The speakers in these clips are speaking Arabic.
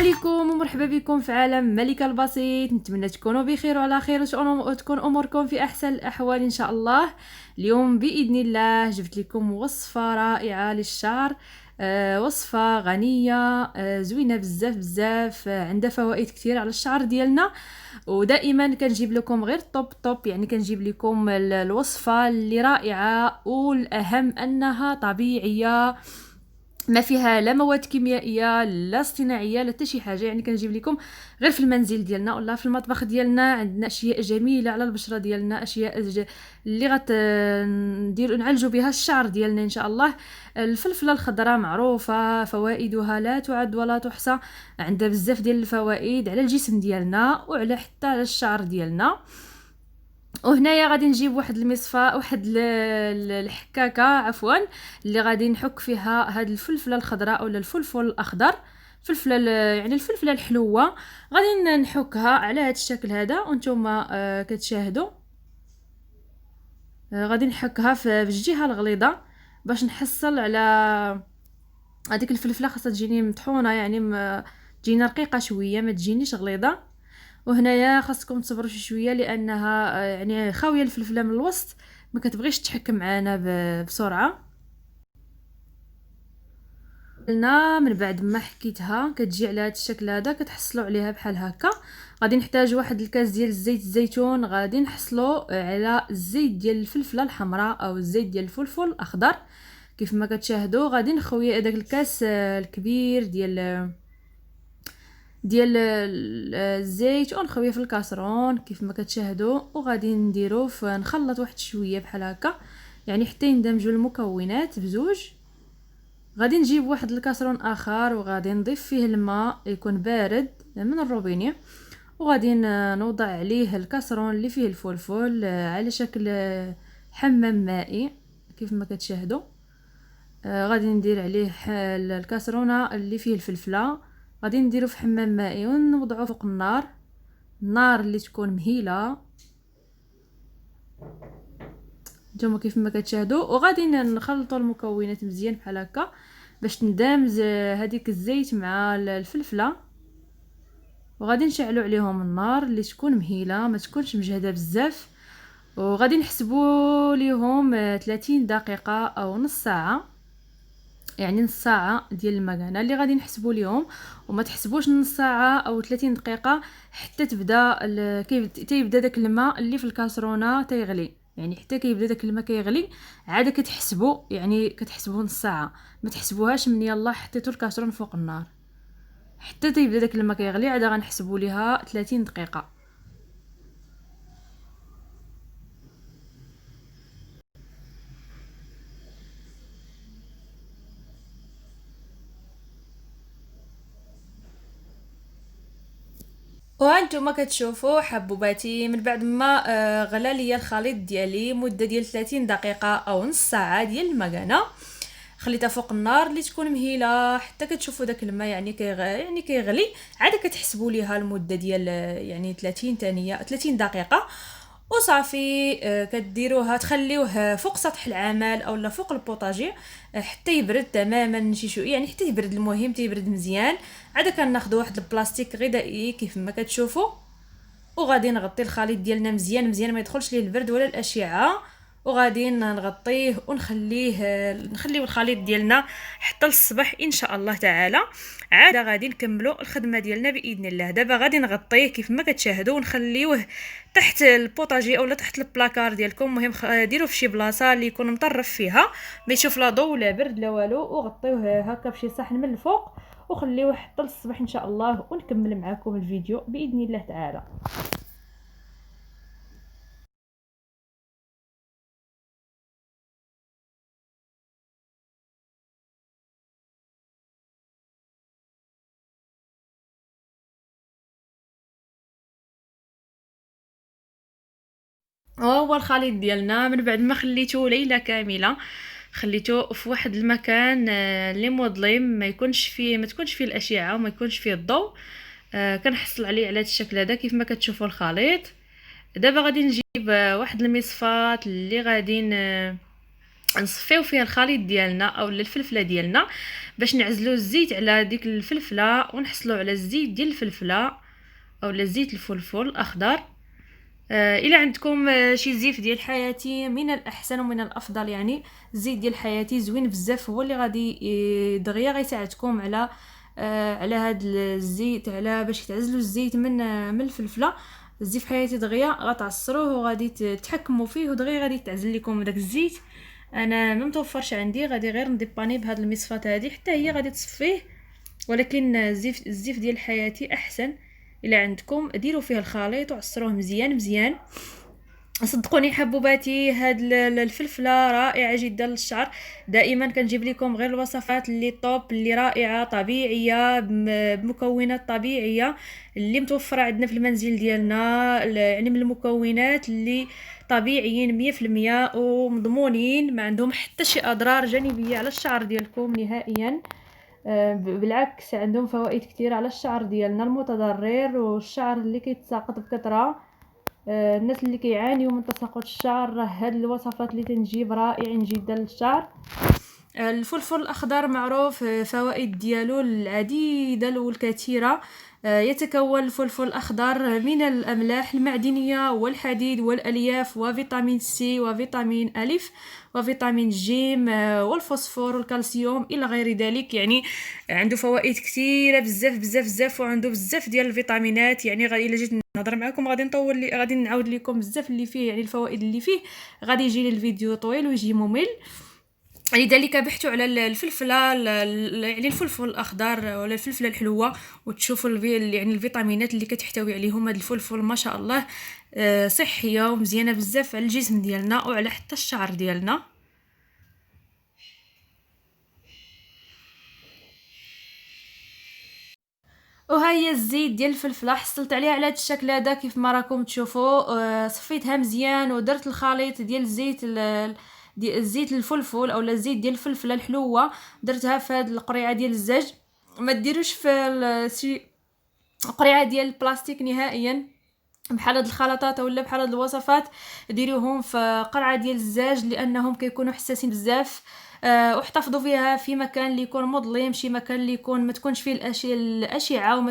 عليكم ومرحبا بكم في عالم ملكة البسيط. نتمنى تكونوا بخير وعلى خير وتكون اموركم في احسن الاحوال ان شاء الله. اليوم باذن الله جبت لكم وصفه رائعه للشعر. وصفه غنيه، زوينه بزاف بزاف، عندها فوائد كثير على الشعر ديالنا. ودائما كنجيب لكم غير توب، يعني كنجيب لكم الوصفه اللي رائعه، والاهم انها طبيعيه، ما فيها لا مواد كيميائيه لا اصطناعيه لا حتى شي حاجه. يعني كنجيب لكم غير في المنزل ديالنا ولا في المطبخ ديالنا، عندنا اشياء جميله على البشره ديالنا، اشياء اللي نديروا نعالجوا بها الشعر ديالنا ان شاء الله. الفلفله الخضراء معروفه فوائدها لا تعد ولا تحصى، عندها بزاف ديال الفوائد على الجسم ديالنا وعلى حتى على الشعر ديالنا. وهنايا غادي نجيب واحد المصفى، واحد الحكاكه عفوا، اللي غادي نحك فيها هاد الفلفله الخضراء ولا الفلفل الاخضر، يعني الفلفله الحلوه. غادي نحكها على هاد الشكل هذا وانتم كتشاهدوا. غادي نحكها في الجهه الغليظه باش نحصل على هذيك الفلفله. خاصها تجيني مطحونه، يعني تجيني رقيقه شويه، ما تجينيش غليظه. وهنايا خاصكم تصبروا شويه لانها يعني خاويه الفلفله من الوسط، ما كتبغيش تحك معنا بسرعه. قلنا من بعد ما حكيتها كتجي على هذا الشكل هذا، كتحصلوا عليها بحال هكا. غادي نحتاج واحد الكاس ديال زيت الزيتون، غادي نحصلوا على الزيت ديال الفلفله الحمراء او الزيت ديال الفلفل الاخضر كيف ما كتشاهدوا. غادي نخوي هذاك الكاس الكبير ديال الزيت ونخويه في الكاسرون كيف ما كتشاهدوا، وغادي نديرو نخلط واحد شويه بحال هكا، يعني حتى يندمجوا المكونات بزوج. غادي نجيب واحد الكاسرون اخر وغادي نضيف فيه الماء يكون بارد من الروبينيه، وغادي نوضع عليه الكاسرون اللي فيه الفلفل على شكل حمام مائي كيف ما كتشاهدوا. غادي ندير عليه الكاسرونه اللي فيه الفلفله، غادي نديرو في حمام مائي ونوضعو فوق النار اللي تكون مهيله نتوما كيف ما كتشاهدوا. وغادي نخلطوا المكونات مزيان بحال هكا باش تندمج هذيك الزيت مع الفلفله. وغادي نشعلوا عليهم النار اللي تكون مهيله، ما تكونش مجهده بزاف. وغادي نحسبوا ليهم 30 دقيقه او نص ساعه، يعني نص ساعه ديال المكانه اللي غادي نحسبوا ليهم. وما تحسبوش نص ساعه او 30 دقيقه حتى تيبدا داك الماء اللي في الكاسرونه تيغلي، يعني حتى كيبدا داك الماء كيغلي عاد كتحسبوا، يعني كتحسبوا نص ساعه. ما تحسبوهاش من يلا حطيتوا الكاسرون فوق النار حتى تيبدا داك الماء كيغلي، عاد غنحسبوا ليها 30 دقيقه. وهانتوما كتشوفوا حبوباتي من بعد ما غلا ليا الخليط ديالي مده ديال 30 دقيقه او نص ساعه ديال المكانه. خليتها فوق النار اللي تكون مهيله حتى كتشوفوا داك الماء يعني كيغلي. عاد كتحسبوا ليها المده ديال يعني 30 ثانيه 30 دقيقه وصافي. كديروها تخليوه فوق سطح العمل اولا فوق البوطاجي حتى يبرد تماما شي يعني حتى يبرد، المهم تيبرد مزيان. عاد كناخذوا واحد البلاستيك غذائي كيف ما كتشوفوا، وغادي نغطي الخليط ديالنا مزيان مزيان ما يدخلش ليه البرد ولا الاشعه. وغادي نغطيه نخليو الخليط ديالنا حتى للصباح ان شاء الله تعالى. عاد غادي نكملوا الخدمه ديالنا باذن الله. دابا غادي نغطيه كيف ما كتشاهدوا ونخليوه تحت البوطاجي اولا تحت البلاكار ديالكم. المهم ديروا في شي بلاصه اللي يكون مطرف فيها ما يشوف لا ضو لا برد لا والو، وغطيوه هكا بشي صحن من الفوق وخليوه حتى للصباح ان شاء الله. ونكمل معكم الفيديو باذن الله تعالى. هو الخليط ديالنا من بعد ما خليته ليله كامله، خليته في واحد المكان اللي مظلم ما تكونش فيه الاشعه وما يكونش فيه الضوء. كنحصل عليه على هذا الشكل هذا كيف ما كتشوفوا الخليط. دابا غادي نجيب واحد المصفات اللي غادي نصفيو فيها الخليط ديالنا او الفلفله ديالنا باش نعزلو الزيت على ديك الفلفله ونحصلو على الزيت ديال الفلفله او زيت الفلفل الاخضر. الى عندكم شي زيت ديال حياتي من الاحسن ومن الافضل، يعني الزيت ديال حياتي زوين بزاف، هو اللي غادي دغيا غيساعدكم على على هاد الزيت، على باش تعزلوا الزيت من الفلفله. الزيت حياتي دغيا غتعصروه وغادي تحكموا فيه ودغيا غادي تعزل لكم داك الزيت. انا ما متوفرش عندي، غادي غير نديباني بهاد المصفات هذه حتى هي غادي تصفيه، ولكن الزيت ديال حياتي احسن. الا عندكم ديروا فيه الخليط وعصروه مزيان مزيان. صدقوني حبوباتي، هاد الفلفله رائعه جدا للشعر. دائما كنجيب لكم غير الوصفات اللي طوب، اللي رائعه، طبيعيه، بمكونات طبيعيه اللي متوفره عندنا في المنزل ديالنا، يعني من المكونات اللي طبيعيين 100% ومضمونين، ما عندهم حتى شي اضرار جانبيه على الشعر ديالكم نهائيا. بالعكس عندهم فوائد كثيره على الشعر ديالنا المتضرر والشعر اللي كيتساقط بكثره. الناس اللي كيعانيوا من تساقط الشعر، هاد الوصفات اللي تنجيب رائعين جدا للشعر. الفلفل الاخضر معروف فوائد ديالو العديده والكثيره. يتكون الفلفل الاخضر من الاملاح المعدنيه والحديد والالياف وفيتامين سي وفيتامين الف وفيتامين جيم والفوسفور والكالسيوم الى غير ذلك. يعني عنده فوائد كثيره بزاف بزاف بزاف، وعنده بزاف ديال الفيتامينات. يعني غادي الا جيت نهضر معكم غادي نطول لي، غادي نعاود لكم بزاف اللي فيه، يعني الفوائد اللي فيه غادي يجي لي الفيديو طويل ويجي ممل. لذلك بحثوا على الفلفله يعني الفلفل الاخضر ولا الفلفله الحلوه وتشوفوا يعني الفيتامينات اللي كتحتوي عليهم هذا الفلفل، ما شاء الله صحيه ومزيانه بزاف على الجسم ديالنا وعلى حتى الشعر ديالنا. وها هي الزيت ديال الفلفله، حصلت عليها على هذا الشكل هذا كيف ما راكم تشوفوا. صفيتها مزيان ودرت الخليط ديال الزيت ديال الزيت الفلفل او الزيت ديال الفلفله الحلوه، درتها في هذه القريعه ديال الزاج. ما ديروش في شي قريعه ديال البلاستيك نهائيا، بحال هاد الخلطات ولا بحال هاد الوصفات ديروهم في قرعه ديال الزاج لانهم كيكونوا حساسين بزاف. واحتفظوا فيها في مكان اللي يكون مظلم، شي مكان اللي يكون ما تكونش فيه الاشعه وما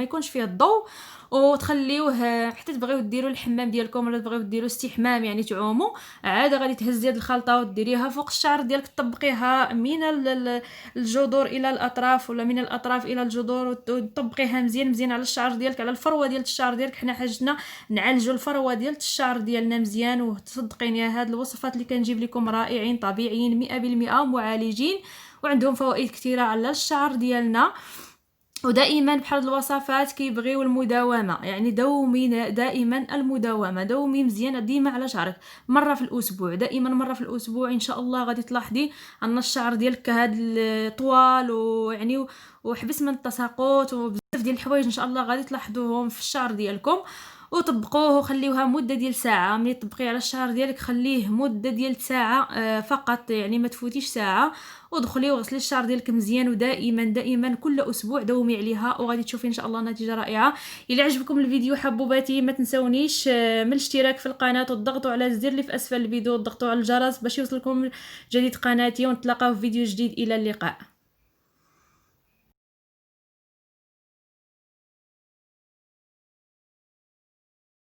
يكونش فيه الضوء، وتخليوه حتى تبغيو ديروا الحمام ديالكم ولا تبغيو ديروا استحمام يعني تعوموا، عاد غادي تهزي هاد الخلطه وديريها فوق الشعر ديالك، تطبقيها من الجذور الى الاطراف ولا من الاطراف الى الجذور، وتطبقيها مزيان مزيان على الشعر ديالك، على الفروه ديال الشعر ديالك. حنا حاجتنا نعالجوا الفروه ديال الشعر ديالنا مزيان. وتصدقيني هاد الوصفات اللي كنجيب لكم رائعين طبيعيين 100% معالجين وعندهم فوائد كثيره على الشعر ديالنا. ودائما بحال الوصفات كيبغيو المداومه، يعني دومي دائما المداومه، دومي مزيان ديما على شعرك مره في الاسبوع، دائما مره في الاسبوع ان شاء الله غادي تلاحظي ان الشعر ديالك هاد الطوال ويعني وحبس من التساقط وبزاف ديال الحوايج ان شاء الله غادي تلاحظوهم في الشعر ديالكم. وطبقوه وخليوها مده ديال ساعه. ملي تطبقيه على الشعر ديالك خليه مده ديال ساعه فقط، يعني ما تفوتيش ساعه، ودخلي وغسلي الشعر ديالك مزيان. ودائما دائما كل اسبوع دومي عليها وغادي تشوفي ان شاء الله نتيجه رائعه. الى عجبكم الفيديو حبوباتي ما تنسونيش من الاشتراك في القناه وتضغطوا على الزر اللي في اسفل الفيديو وتضغطوا على الجرس باش يوصلكم جديد قناتي، ونتلاقاو في فيديو جديد. الى اللقاء.